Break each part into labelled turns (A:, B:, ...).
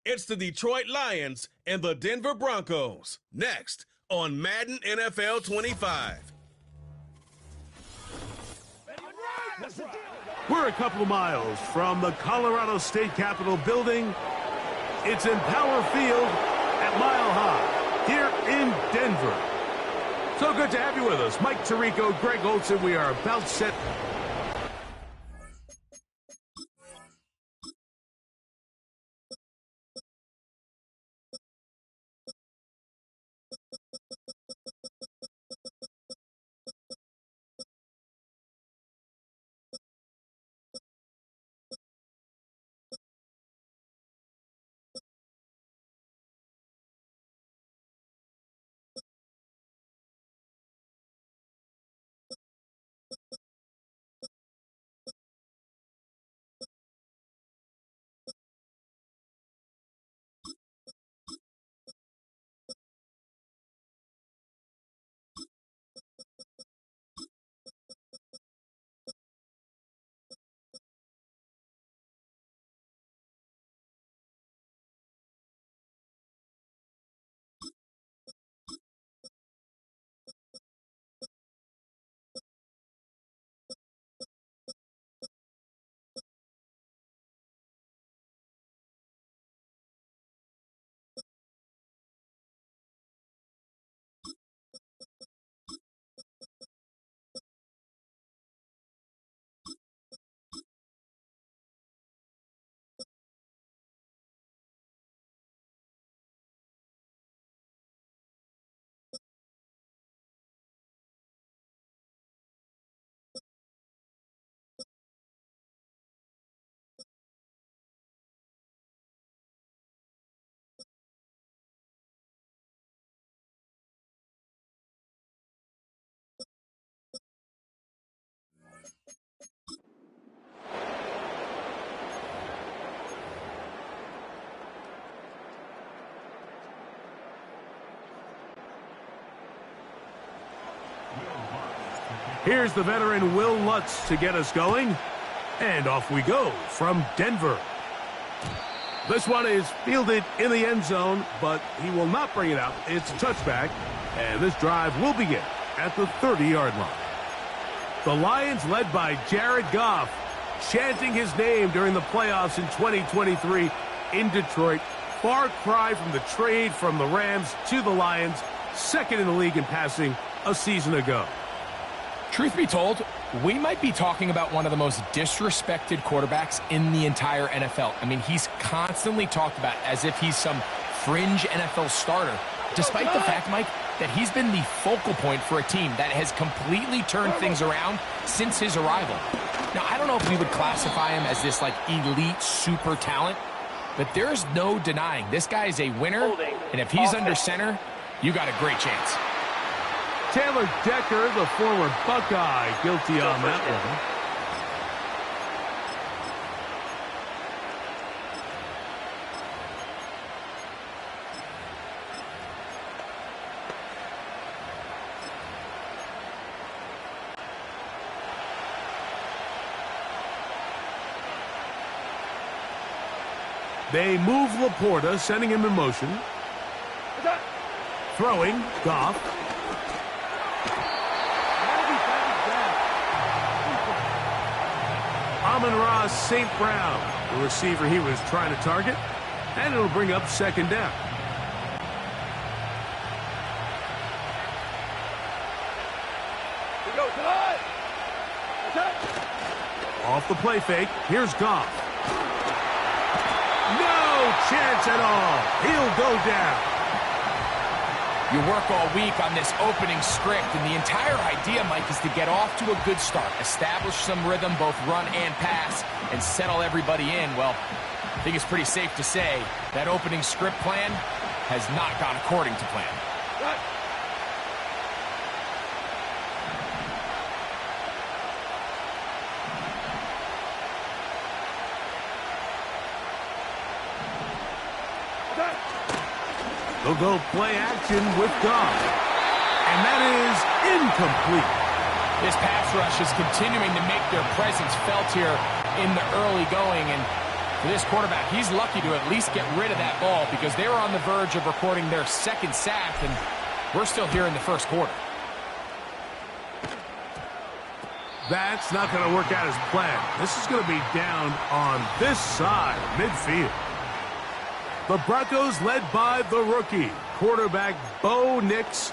A: It's the Detroit Lions and the Denver Broncos. Next on Madden NFL 25.
B: We're a couple of miles from the Colorado State Capitol building. It's in Power Field at Mile High here in Denver. So good to have you with us. Mike Tirico, Greg Olson. We are about set. Here's the veteran Will Lutz to get us going. And off we go from Denver. This one is fielded in the end zone, but he will not bring it out. It's a touchback, and this drive will begin at the 30-yard line. The Lions, led by Jared Goff, chanting his name during the playoffs in 2023 in Detroit. Far cry from the trade from the Rams to the Lions, second in the league in passing a season ago.
C: Truth be told, we might be talking about one of the most disrespected quarterbacks in the entire NFL. I mean, he's constantly talked about as if he's some fringe NFL starter, despite the fact, Mike, that he's been the focal point for a team that has completely turned things around since his arrival. Now, I don't know if we would classify him as this, like, elite super talent, but there's no denying this guy is a winner, and if he's under center, you got a great chance.
B: Taylor Decker, the former Buckeye, guilty on that one. They move Laporta, sending him in motion. Throwing, Goff. Amon-Ra St. Brown, the receiver he was trying to target, and it'll bring up second down. Off the play fake, here's Goff. No chance at all. He'll go down.
C: You work all week on this opening script, and the entire idea, Mike, is to get off to a good start, establish some rhythm, both run and pass, and settle everybody in. Well, I think it's pretty safe to say that opening script plan has not gone according to plan.
B: They'll go play action with Goff. And that is incomplete.
C: This pass rush is continuing to make their presence felt here in the early going. And For this quarterback, he's lucky to at least get rid of that ball because they were on the verge of recording their second sack, and we're still here in the first quarter.
B: That's not going to work out as planned. This is going to be down on this side of midfield. The Broncos led by the rookie, quarterback Bo Nix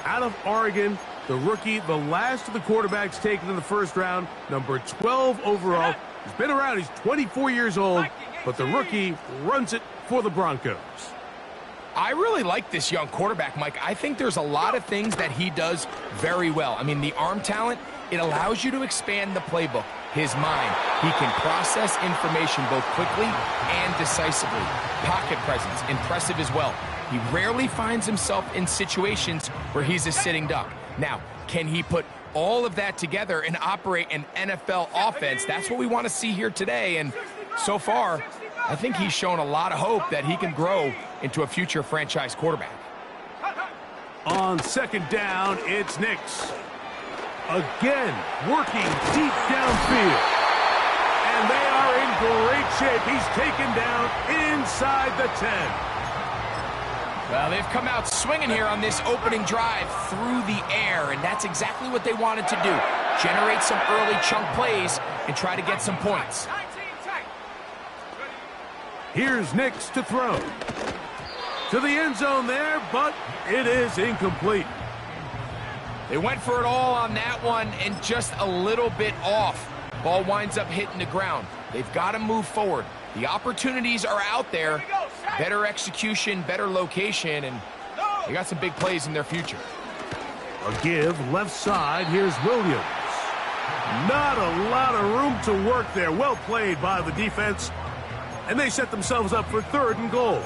B: out of Oregon. The rookie, the last of the quarterbacks taken in the first round, number 12 overall. He's been around. He's 24 years old, but the rookie runs it for the Broncos.
C: I really like this young quarterback, Mike. I think there's a lot of things that he does very well. I mean, the arm talent, it allows you to expand the playbook. His mind, he can process information both quickly and decisively. Pocket presence, impressive as well. He rarely finds himself in situations where he's a sitting duck. Now, can he put all of that together and operate an NFL offense? That's what we want to see here today, and so far, I think he's shown a lot of hope that he can grow into a future franchise quarterback.
B: On second down, it's Nix. Again, working deep downfield. And they are in great shape. He's taken down inside the 10.
C: Well, they've come out swinging here on this opening drive through the air, and that's exactly what they wanted to do. Generate some early chunk plays and try to get some points.
B: Here's Nix to throw. To the end zone there, but it is incomplete.
C: They went for it all on that one and just a little bit off. Ball winds up hitting the ground. They've got to move forward. The opportunities are out there. Better execution, better location, and they got some big plays in their future.
B: A give left side. Here's Williams. Not a lot of room to work there. Well played by the defense. And they set themselves up for 3rd and goal.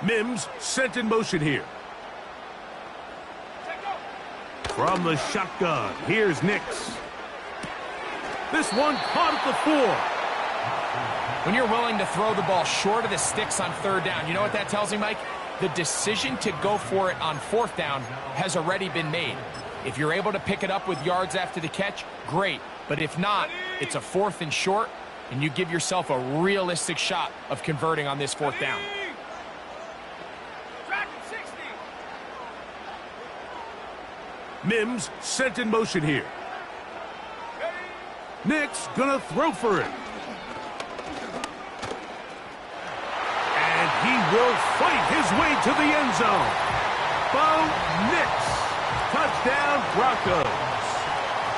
B: Mims sent in motion here. From the shotgun, here's Nix. This one caught at the 4.
C: When you're willing to throw the ball short of the sticks on 3rd down, you know what that tells me, Mike? The decision to go for it on 4th down has already been made. If you're able to pick it up with yards after the catch, great. But if not, it's a 4th and short, and you give yourself a realistic shot of converting on this 4th down.
B: Mims sent in motion here. Nix gonna throw for it. And he will fight his way to the end zone. Bo Nix. Touchdown Broncos.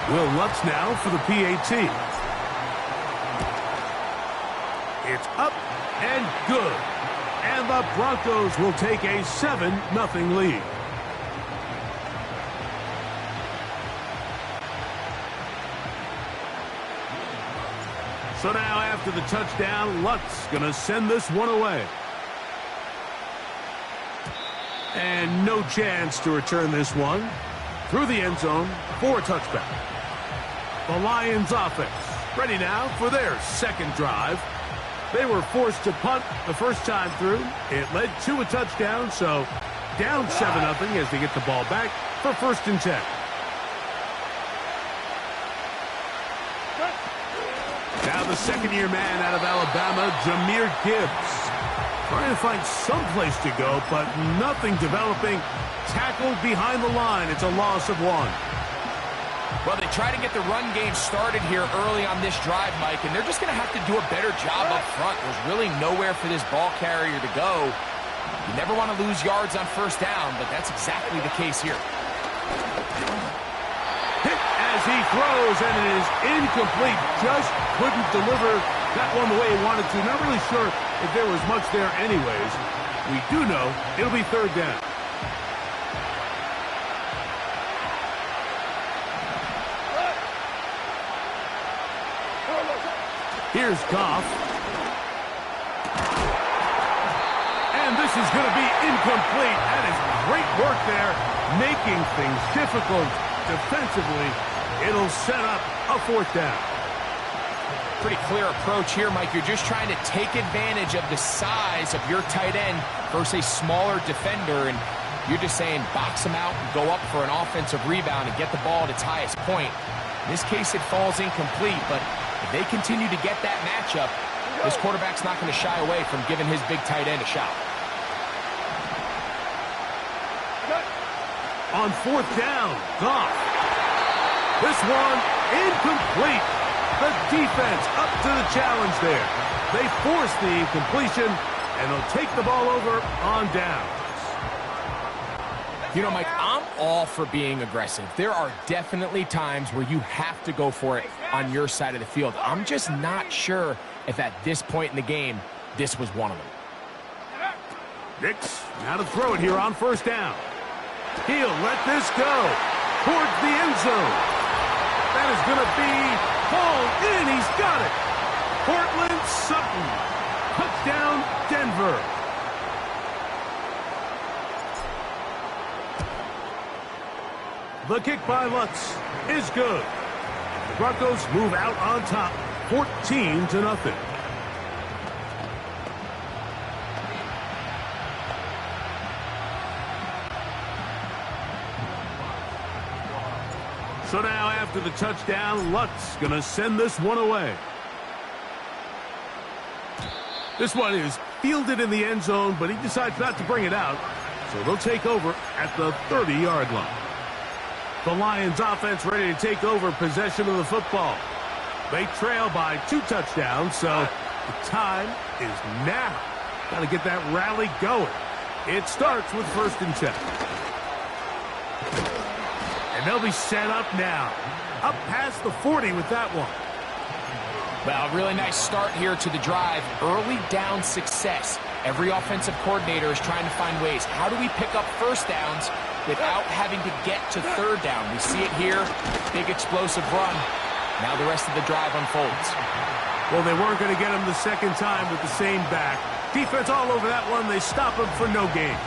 B: Will Lutz now for the PAT. It's up and good. And the Broncos will take a 7-0 lead. So now after the touchdown, Lutz going to send this one away. And no chance to return this one through the end zone for a touchback. The Lions offense ready now for their 2nd drive. They were forced to punt the first time through. It led to a touchdown, so down 7-0 as they get the ball back for 1st and 10. Now the 2nd-year man out of Alabama, Jahmyr Gibbs. Trying to find some place to go, but nothing developing. Tackled behind the line. It's a loss of 1.
C: Well, they try to get the run game started here early on this drive, Mike, and they're just going to have to do a better job up front. There's really nowhere for this ball carrier to go. You never want to lose yards on 1st down, but that's exactly the case here.
B: Hit as he throws, and it is incomplete. Just couldn't deliver that one the way he wanted to. Not really sure if there was much there anyways. We do know it'll be 3rd down. Here's Goff. And this is going to be incomplete. That is great work there, making things difficult defensively. It'll set up a 4th down.
C: pretty clear approach here, Mike. You're just trying to take advantage of the size of your tight end versus a smaller defender, and you're just saying box him out and go up for an offensive rebound and get the ball at its highest point. In this case, it falls incomplete, but if they continue to get that matchup, this quarterback's not going to shy away from giving his big tight end a shot.
B: On fourth down, Goff. This one incomplete. The defense up to the challenge there. They force the incompletion, and they'll take the ball over on downs.
C: You know, Mike, I'm all for being aggressive. There are definitely times where you have to go for it on your side of the field. I'm just not sure if at this point in the game, this was one of them.
B: Nix, now to throw it here on first down. He'll let this go towards the end zone. That is going to be hauled in. He's got it. Cortland Sutton. Touchdown, Denver. The kick by Lutz is good. The Broncos move out on top, 14-0. So now after the touchdown, Lutz going to send this one away. This one is fielded in the end zone, but he decides not to bring it out. So they'll take over at the 30-yard line. The Lions offense ready to take over possession of the football. They trail by 2 touchdowns, so the time is now. Got to get that rally going. It starts with 1st and 10. And they'll be set up now. Up past the 40 with that one.
C: Well, a really nice start here to the drive. Early down success. Every offensive coordinator is trying to find ways. How do we pick up first downs without having to get to 3rd down? We see it here. Big explosive run. Now the rest of the drive unfolds.
B: Well, they weren't going to get him the second time with the same back. Defense all over that one. They stop him for no gain.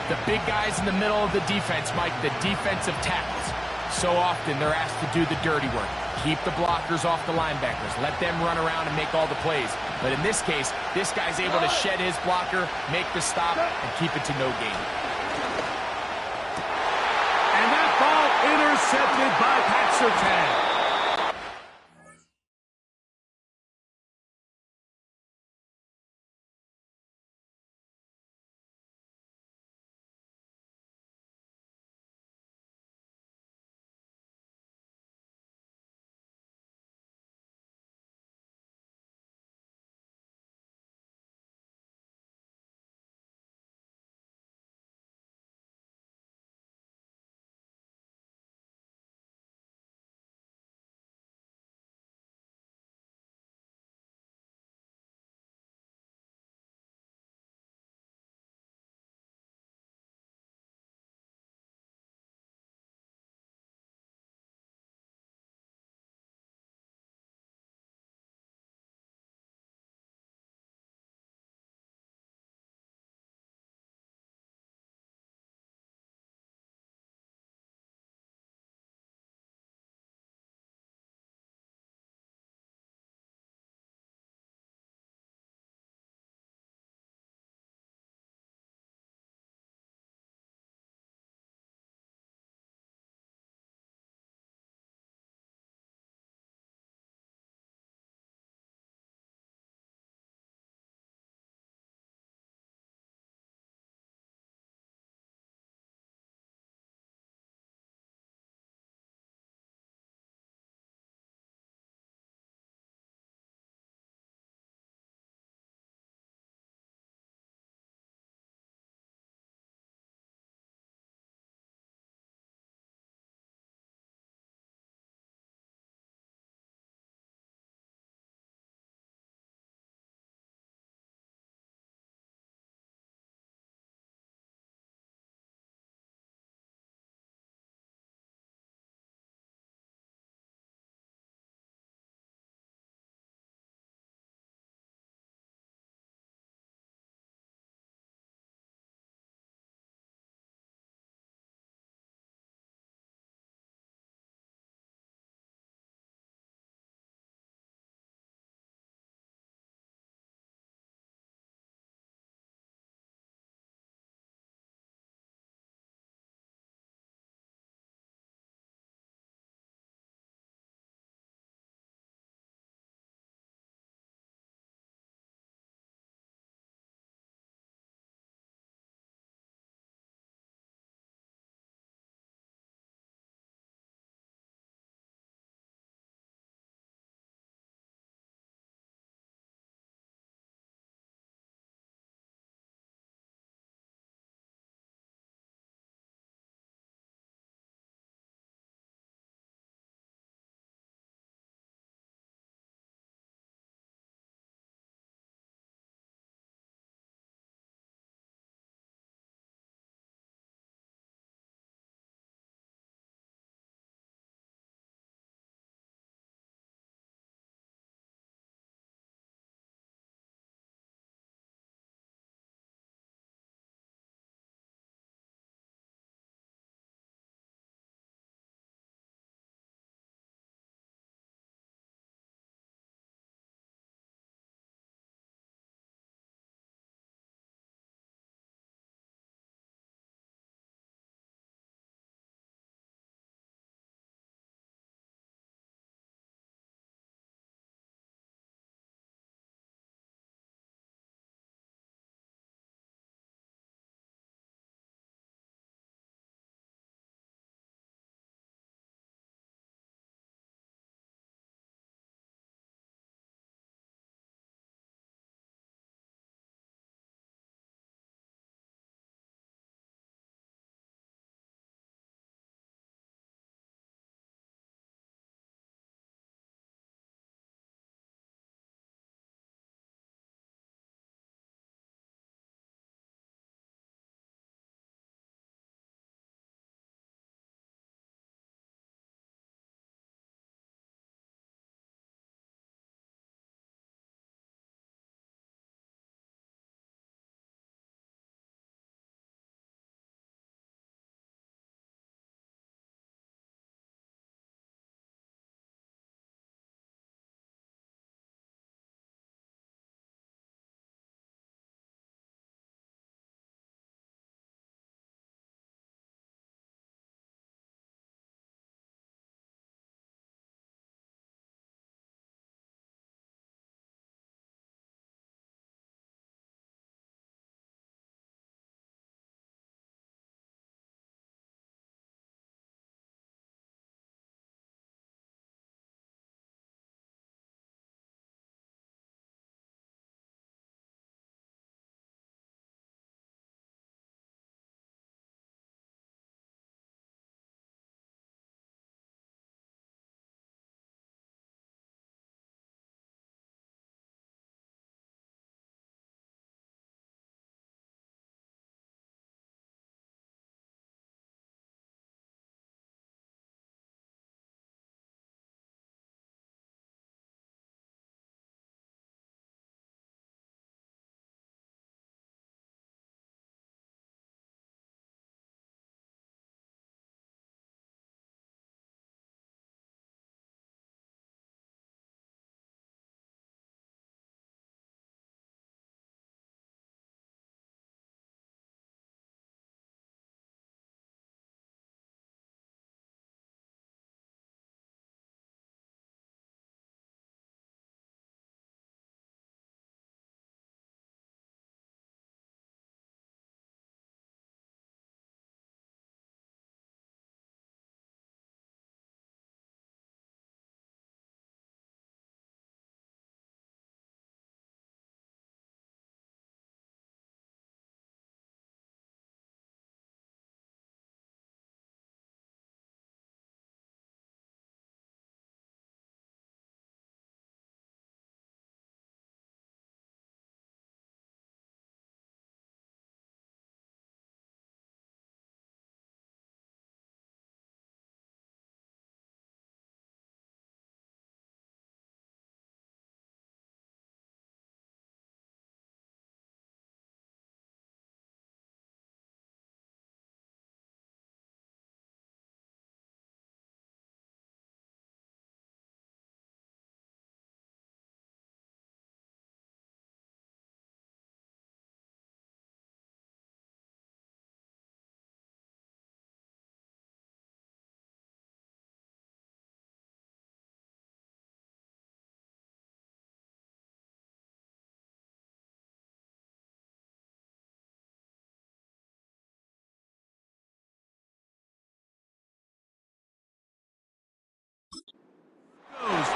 C: The big guys in the middle of the defense, Mike, the defensive tackles. So often they're asked to do the dirty work. Keep the blockers off the linebackers. Let them run around and make all the plays. But in this case, this guy's able to shed his blocker, make the stop, and keep it to no gain.
B: And that ball intercepted by Pat Surtain.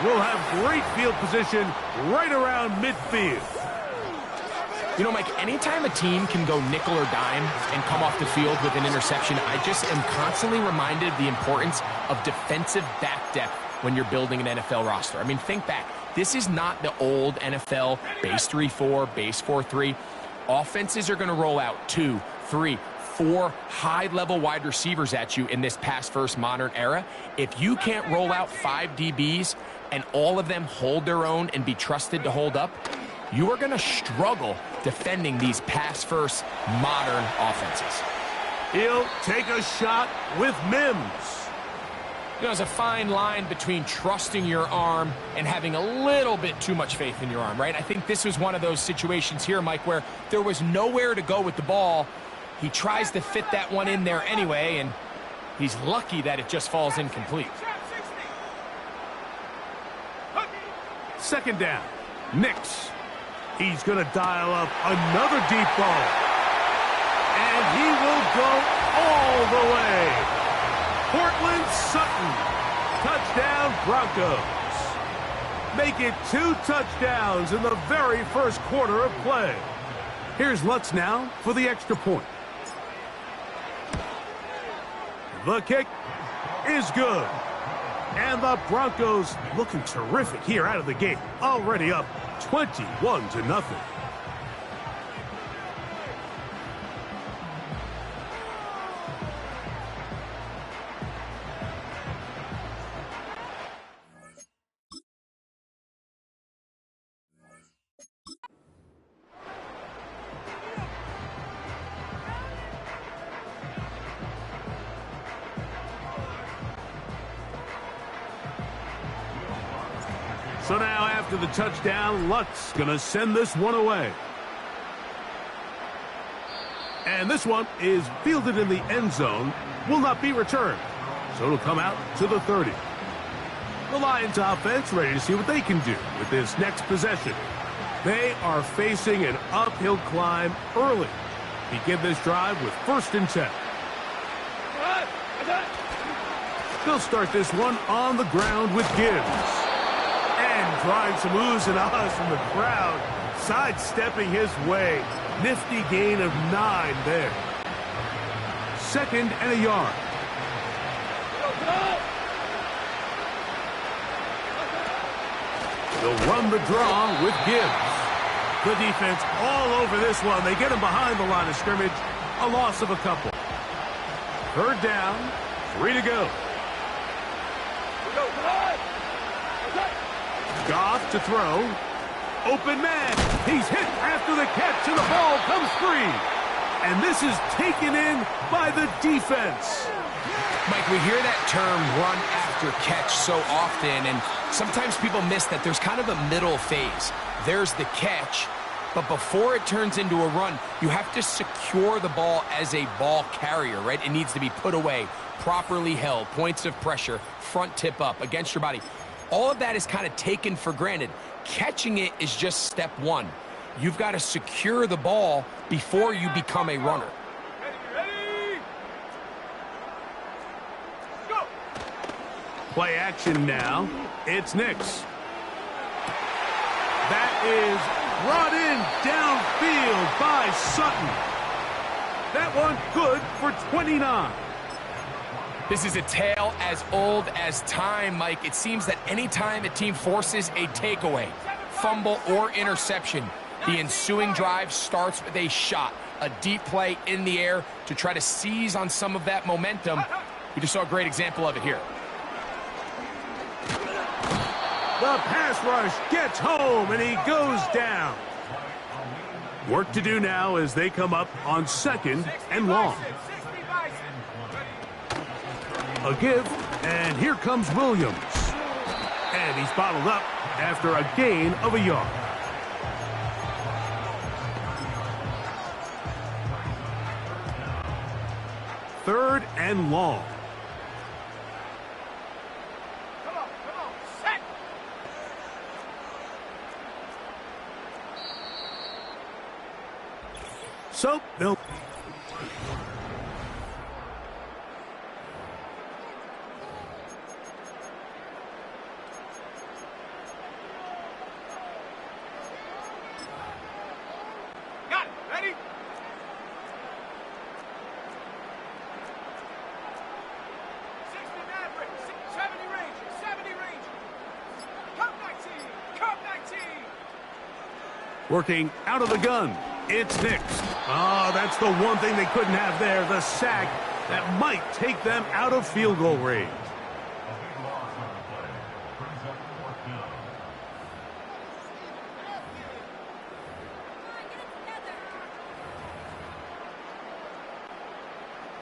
B: will have great field position right around midfield.
C: You know, Mike, anytime a team can go nickel or dime and come off the field with an interception, I just am constantly reminded of the importance of defensive back depth when you're building an NFL roster. I mean, think back. This is not the old NFL base 3-4, base 4-3. Offenses are going to roll out 2, 3, 4 high-level wide receivers at you in this pass-first modern era. If you can't roll out 5 DBs and all of them hold their own and be trusted to hold up, you are going to struggle defending these pass-first modern offenses.
B: He'll take a shot with Mims.
C: You know, there's a fine line between trusting your arm and having a little bit too much faith in your arm, right? I think this was one of those situations here, Mike, where there was nowhere to go with the ball. He tries to fit that one in there anyway, and he's lucky that it just falls incomplete.
B: Second down, Nix. He's going to dial up another deep ball. And he will go all the way. Portland Sutton. Touchdown Broncos. Make it 2 touchdowns in the very first quarter of play. Here's Lutz now for the extra point. The kick is good. And the Broncos looking terrific here out of the gate. Already up 21-0. So now after the touchdown, Lutz gonna send this one away. And this one is fielded in the end zone, will not be returned. So it'll come out to the 30. The Lions offense ready to see what they can do with this next possession. They are facing an uphill climb early. Begin this drive with 1st and 10. They'll start this one on the ground with Gibbs. And drawing some oohs and ahs from the crowd, sidestepping his way. Nifty gain of 9 there. 2nd and a yard. They'll run the draw with Gibbs. The defense all over this one. They get him behind the line of scrimmage. A loss of a couple. 3rd down, 3 to go. Goff to throw. Open man. He's hit after the catch, and the ball comes free. And this is taken in by the defense.
C: Mike, we hear that term run after catch so often, and sometimes people miss that there's kind of a middle phase. There's the catch, but before it turns into a run, you have to secure the ball as a ball carrier, right? It needs to be put away, properly held, points of pressure, front tip up against your body. All of that is kind of taken for granted. Catching it is just step 1. You've got to secure the ball before you become a runner.
B: Go. Play action now. It's Nix. That is brought in downfield by Sutton. That one good for 29.
C: This is a tale as old as time, Mike. It seems that anytime a team forces a takeaway, fumble, or interception, the ensuing drive starts with a shot, a deep play in the air to try to seize on some of that momentum. We just saw a great example of it here.
B: The pass rush gets home, and he goes down. Work to do now as they come up on 2nd and long. A give, and here comes Williams. And he's bottled up after a gain of a yard. Third and long.
D: Come on, set.
B: So they'll... Working out of the gun. It's Nix. Oh, that's the one thing they couldn't have there, the sack that might take them out of field goal range.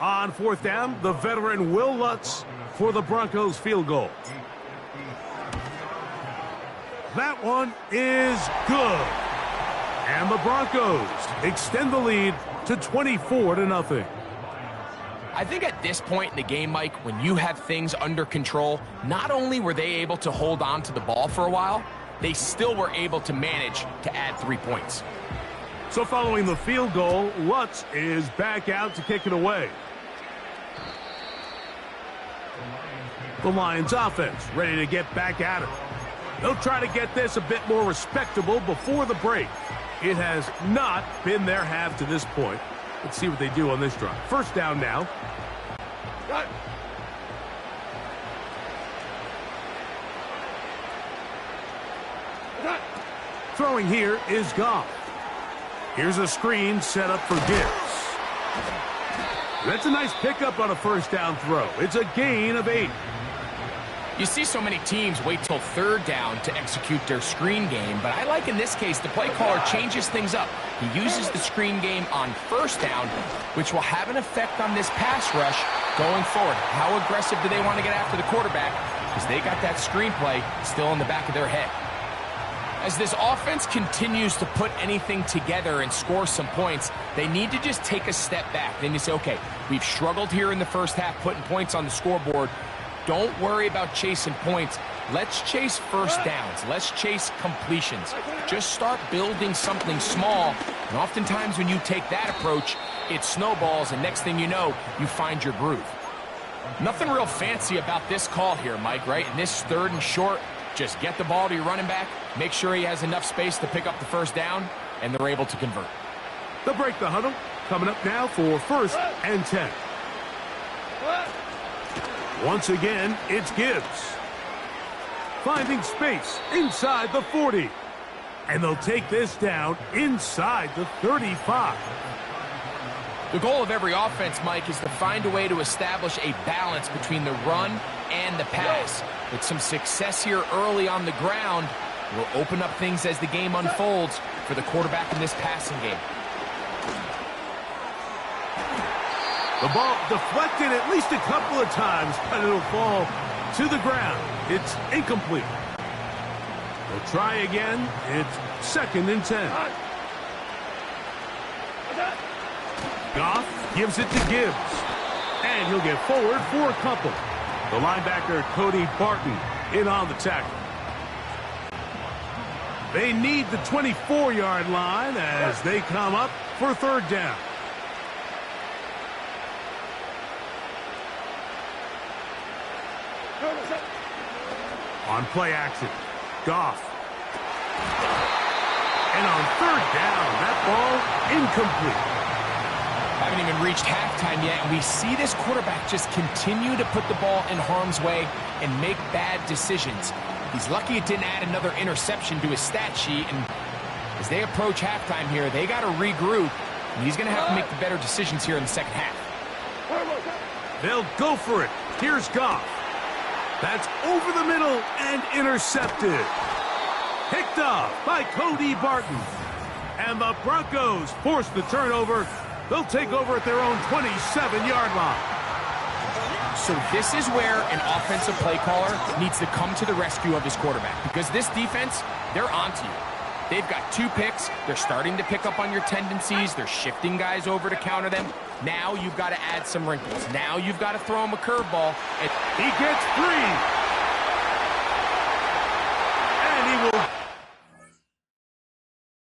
B: On fourth down, the veteran Will Lutz for the Broncos field goal. That one is good. And the Broncos extend the lead to 24-0.
C: I think at this point in the game, Mike, when you have things under control, not only were they able to hold on to the ball for a while, they still were able to manage to add 3 points.
B: So following the field goal, Lutz is back out to kick it away. The Lions offense ready to get back at it. They'll try to get this a bit more respectable before the break. It has not been their half to this point. Let's see what they do on this drive. First down now. Throwing here is Goff. Here's a screen set up for Gibbs. That's a nice pickup on a first down throw. It's a gain of 8.
C: You see so many teams wait till third down to execute their screen game, but I like in this case the play caller changes things up. He uses the screen game on first down, which will have an effect on this pass rush going forward. How aggressive do they want to get after the quarterback? Because they got that screen play still in the back of their head. As this offense continues to put anything together and score some points, they need to just take a step back. Then you say, okay, we've struggled here in the first half putting points on the scoreboard. Don't worry about chasing points. Let's chase first downs. Let's chase completions. Just start building something small. And oftentimes when you take that approach, it snowballs, and next thing you know, you find your groove. Nothing real fancy about this call here, Mike, right? In this third and short, just get the ball to your running back, make sure he has enough space to pick up the first down, and they're able to convert.
B: They'll break the huddle. Coming up now for 1st and 10. Once again, it's Gibbs. Finding space inside the 40. And they'll take this down inside the 35.
C: The goal of every offense, Mike, is to find a way to establish a balance between the run and the pass. With some success here early on the ground, will open up things as the game unfolds for the quarterback in this passing game.
B: The ball deflected at least a couple of times, but it'll fall to the ground. It's incomplete. They'll try again. It's 2nd and 10. Goff gives it to Gibbs. And he'll get forward for a couple. The linebacker, Cody Barton, in on the tackle. They need the 24-yard line as they come up for 3rd down. On play action, Goff. And on 3rd down, that ball incomplete.
C: Haven't even reached halftime yet, and we see this quarterback just continue to put the ball in harm's way and make bad decisions. He's lucky it didn't add another interception to his stat sheet, and as they approach halftime here, they got to regroup, and he's going to have to make the better decisions here in the second half.
B: They'll go for it. Here's Goff. That's over the middle and intercepted. Picked off by Cody Barton. And the Broncos force the turnover. They'll take over at their own 27-yard line.
C: So this is where an offensive play caller needs to come to the rescue of his quarterback, because this defense, they're onto you. They've got 2 picks. They're starting to pick up on your tendencies. They're shifting guys over to counter them. Now you've got to add some wrinkles. Now you've got to throw him a curveball.
B: He gets 3.